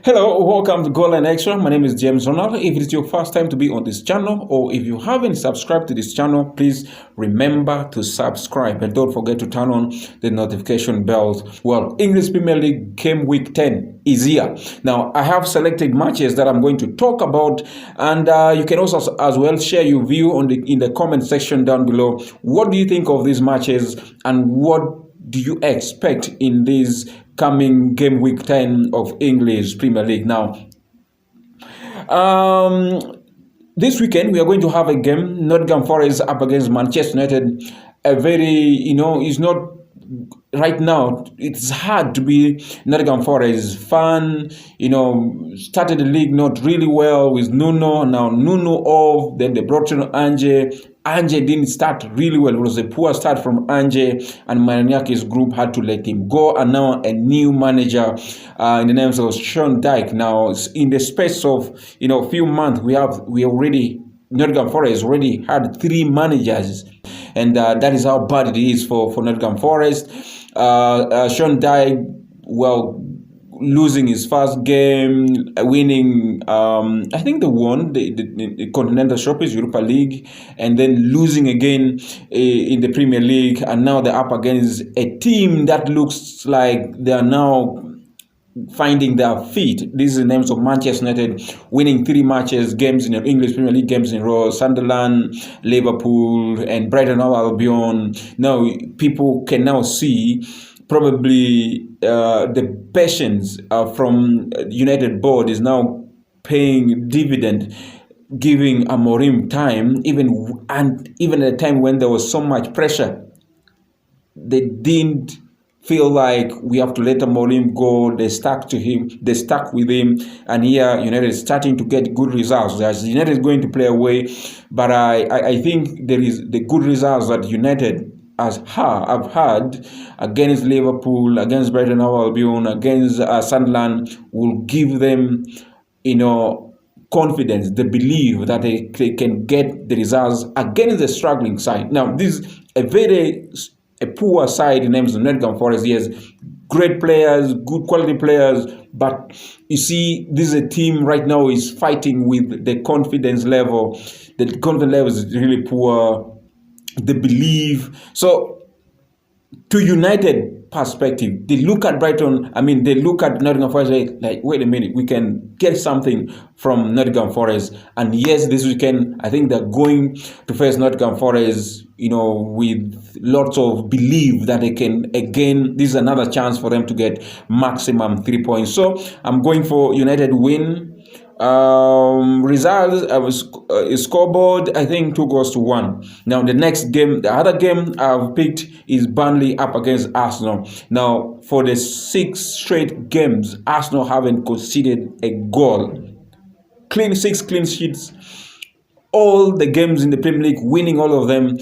Hello, welcome to Goal Line Extra. My name is James Ronald. If it's your first time to be on this channel, or if you haven't subscribed to this channel, please remember to subscribe and don't forget to turn on the notification bells. Well, English Premier League Game Week 10 is here. Now, I have selected matches that I'm going to talk about, and you can also as well share your view in the comment section down below. What do you think of these matches, and what do you expect in this coming game week 10 of English Premier League? Now, this weekend we are going to have a game, Nottingham Forest up against Manchester United. A very, it's not right now, it's hard to be Nottingham Forest fan. Started the league not really well with Nuno. Now Nuno off, then they brought in Ange. Ange didn't start really well. It was a poor start from Ange, and Maniaki's group had to let him go. And now a new manager in the name of Sean Dyche. Now, in the space of a few months, Nottingham Forest already had 3 managers, and that is how bad it is for Nottingham Forest. Sean Dyche, losing his first game, winning, I think they won the Continental Trophies, Europa League, and then losing again in the Premier League, and now they're up against a team that looks like they are now finding their feet. This is the names of Manchester United, winning 3 games in the English Premier League games in a row: Sunderland, Liverpool, and Brighton and Albion. Now people can now see probably the patience from United board is now paying dividend, giving Amorim time, even at a time when there was so much pressure. They didn't feel like we have to let Amorim go. They stuck to him. They stuck with him, and here United is starting to get good results. As United is going to play away, but I think there is the good results that United I've had against Liverpool, against Brighton and Albion, against Sunderland will give them, confidence, the belief that they can get the results against the struggling side. Now, this is a poor side in terms of Nottingham Forest. Yes, great players, good quality players, but you see, this is a team right now is fighting with the confidence level. The confidence level is really poor. The belief. So, to United perspective, they look at they look at Nottingham Forest like, wait a minute, we can get something from Nottingham Forest. And yes, this weekend, I think they're going to face Nottingham Forest, with lots of belief that they can, again, this is another chance for them to get maximum 3 points. So, I'm going for United win. Results, scoreboard, I think 2-1. Now the next game, the other game I've picked is Burnley up against Arsenal. Now for the 6 straight games, Arsenal haven't conceded a goal. 6 clean sheets. All the games in the Premier League, winning all of them.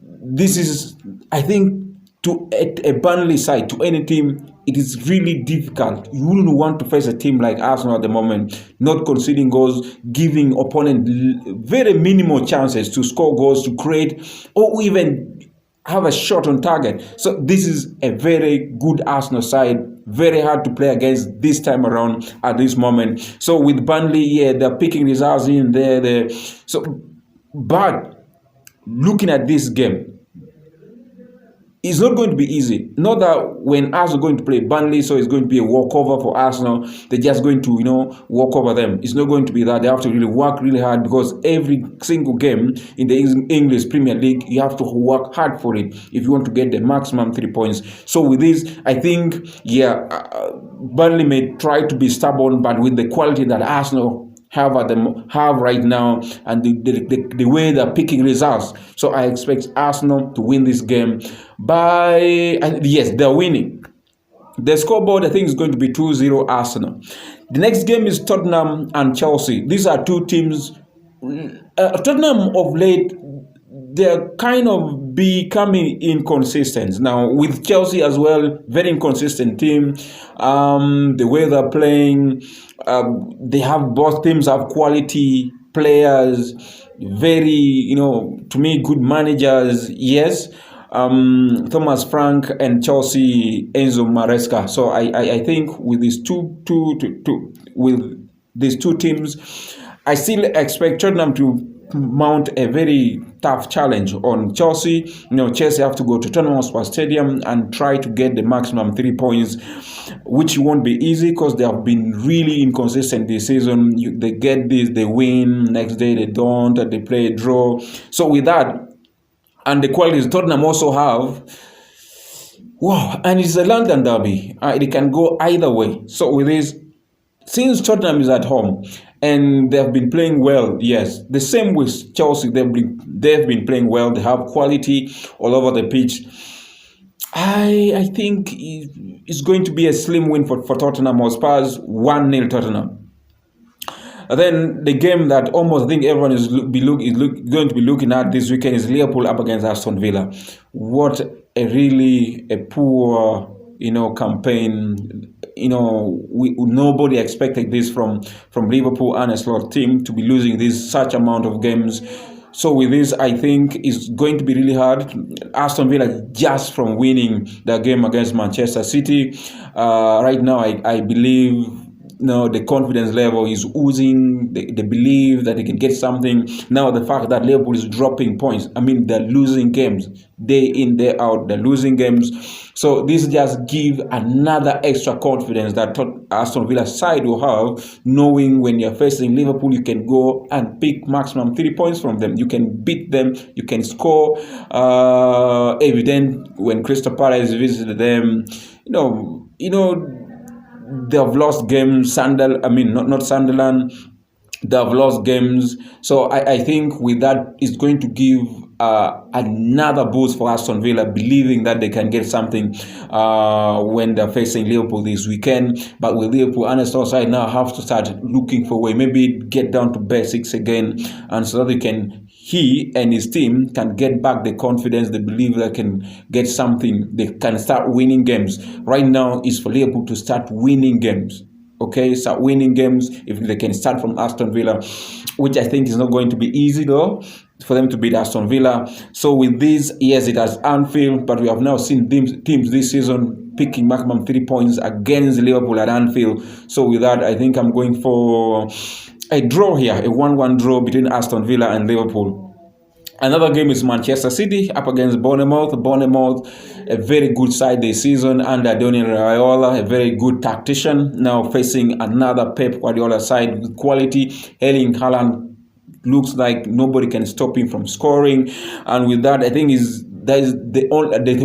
This is, I think, to a Burnley side, to any team, it is really difficult. You wouldn't want to face a team like Arsenal at the moment, not conceding goals, giving opponent very minimal chances to score goals, to create, or even have a shot on target. So this is a very good Arsenal side, very hard to play against this time around at this moment. So with Burnley, they're picking results in there. But looking at this game, it's not going to be easy. Not that when Arsenal are going to play Burnley, so it's going to be a walkover for Arsenal. They're just going to, walk over them. It's not going to be that. They have to really work really hard, because every single game in the English Premier League, you have to work hard for it if you want to get the maximum 3 points. So with this, I think, Burnley may try to be stubborn, but with the quality that Arsenal have right now, and the way they're picking results, so I expect Arsenal to win this game yes, they're winning. The scoreboard, I think, is going to be 2-0 Arsenal. The next game is Tottenham and Chelsea. These are 2 teams. Tottenham of late, they're kind of becoming inconsistent. Now, with Chelsea as well, very inconsistent team. The way they're playing, both teams have quality players, very, to me, good managers, yes. Thomas Frank and Chelsea Enzo Maresca. So I think with these these two teams, I still expect Tottenham to mount a very tough challenge on Chelsea. Chelsea have to go to Tottenham Hotspur Stadium and try to get the maximum 3 points, which won't be easy because they have been really inconsistent this season. They get this, they win, next day they don't, they play a draw. So with that, and the qualities Tottenham also have, wow, and it's a London derby. It can go either way. So with this, since Tottenham is at home and they've been playing well, yes, the same with Chelsea, they've been playing well. They have quality all over the pitch. I think it's going to be a slim win for Tottenham Hotspurs, 1-0 Tottenham. And then the game that almost I think everyone is going to be looking at this weekend is Liverpool up against Aston Villa. What a poor campaign. Nobody expected this from Liverpool and a slot team to be losing such amount of games. So with this, I think it's going to be really hard. Aston Villa just from winning the game against Manchester City. Right now, I believe the confidence level is oozing. They believe that they can get something. Now the fact that Liverpool is dropping points, they're losing games day in, day out. They're losing games. So this just gives another extra confidence that Aston Villa side will have, knowing when you're facing Liverpool, you can go and pick maximum 3 points from them. You can beat them. You can score. Evident when Crystal Palace visited them. They have lost games. Not Sunderland. They have lost games. So I think with that, it's going to give another boost for Aston Villa, believing that they can get something when they're facing Liverpool this weekend. But with Liverpool, Anastos side now have to start looking for a way, maybe get down to basics again, and so that he and his team can get back the confidence. They believe they can get something. They can start winning games. Right now is for Liverpool to start winning games. Okay, start winning games if they can start from Aston Villa, which I think is not going to be easy though for them to beat Aston Villa. So with this, yes, it has Anfield, but we have now seen teams this season picking maximum 3 points against Liverpool at Anfield. So with that, I think I'm going for a draw here, a 1-1 draw between Aston Villa and Liverpool. Another game is Manchester City up against Bournemouth. Bournemouth, a very good side this season under Daniel Raiola, a very good tactician. Now facing another Pep Guardiola side with quality. Erling Haaland looks like nobody can stop him from scoring, and with that, I think that is the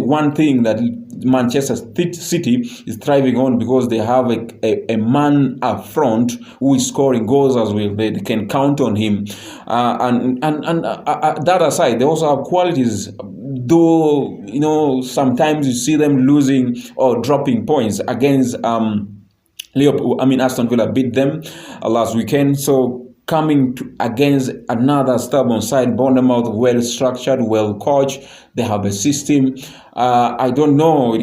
one thing that Manchester City is thriving on, because they have a man up front who is scoring goals as well. They can count on him, and that aside, they also have qualities. Though sometimes you see them losing or dropping points against Aston Villa beat them last weekend. So coming against another stubborn side, Bournemouth, well structured, well coached. They have a system. I don't know.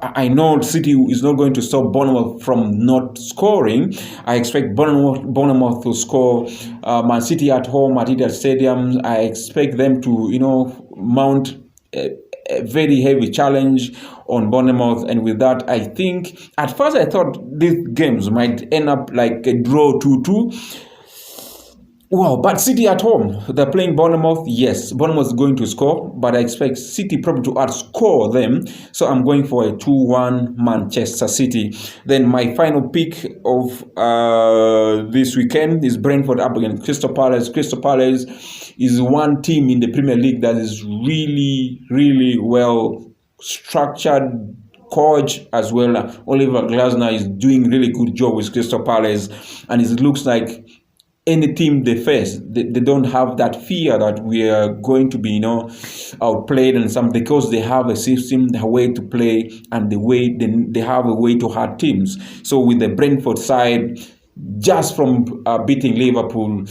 I know City is not going to stop Bournemouth from not scoring. I expect Bournemouth to score. Man City at home at Etihad Stadium, I expect them to mount a very heavy challenge on Bournemouth. And with that, I think at first I thought these games might end up like a draw 2-2. Wow, but City at home, they're playing Bournemouth. Yes, Bournemouth is going to score, but I expect City probably to outscore them. So I'm going for a 2-1 Manchester City. Then my final pick of this weekend is Brentford up against Crystal Palace. Crystal Palace is one team in the Premier League that is really, really well structured, coach as well. Oliver Glasner is doing really good job with Crystal Palace, and it looks like any team they face, they don't have that fear that we are going to be, outplayed and something, because they have a system, a way to play, and they have a way to hurt teams. So with the Brentford side, just from beating Liverpool,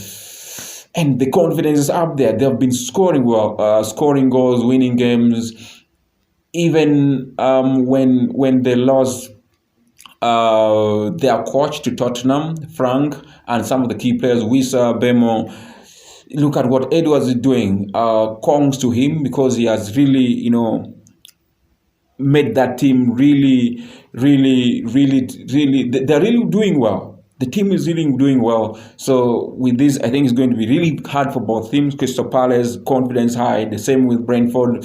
and the confidence is up there. They have been scoring well, scoring goals, winning games. Even when they lost their coach to Tottenham, Frank, and some of the key players, Wissa, Bemo, Look at what Edwards is doing. Kongs to him because he has really, made that team really, really. They're really doing well. The team is really doing well. So with this, I think it's going to be really hard for both teams. Crystal Palace, confidence high. The same with Brentford.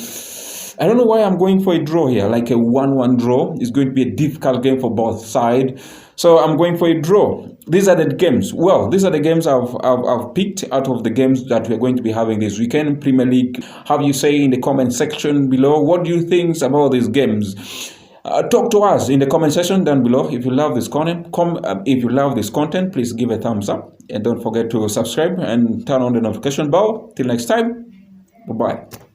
I don't know why I'm going for a draw here, like a 1-1 draw. It's going to be a difficult game for both sides. So I'm going for a draw. These are the games. Well, these are the games I've picked out of the games that we're going to be having this weekend. Premier League, have you say in the comment section below. What do you think about these games? Talk to us in the comment section down below. If you love this content, please give a thumbs up. And don't forget to subscribe and turn on the notification bell. Till next time, bye-bye.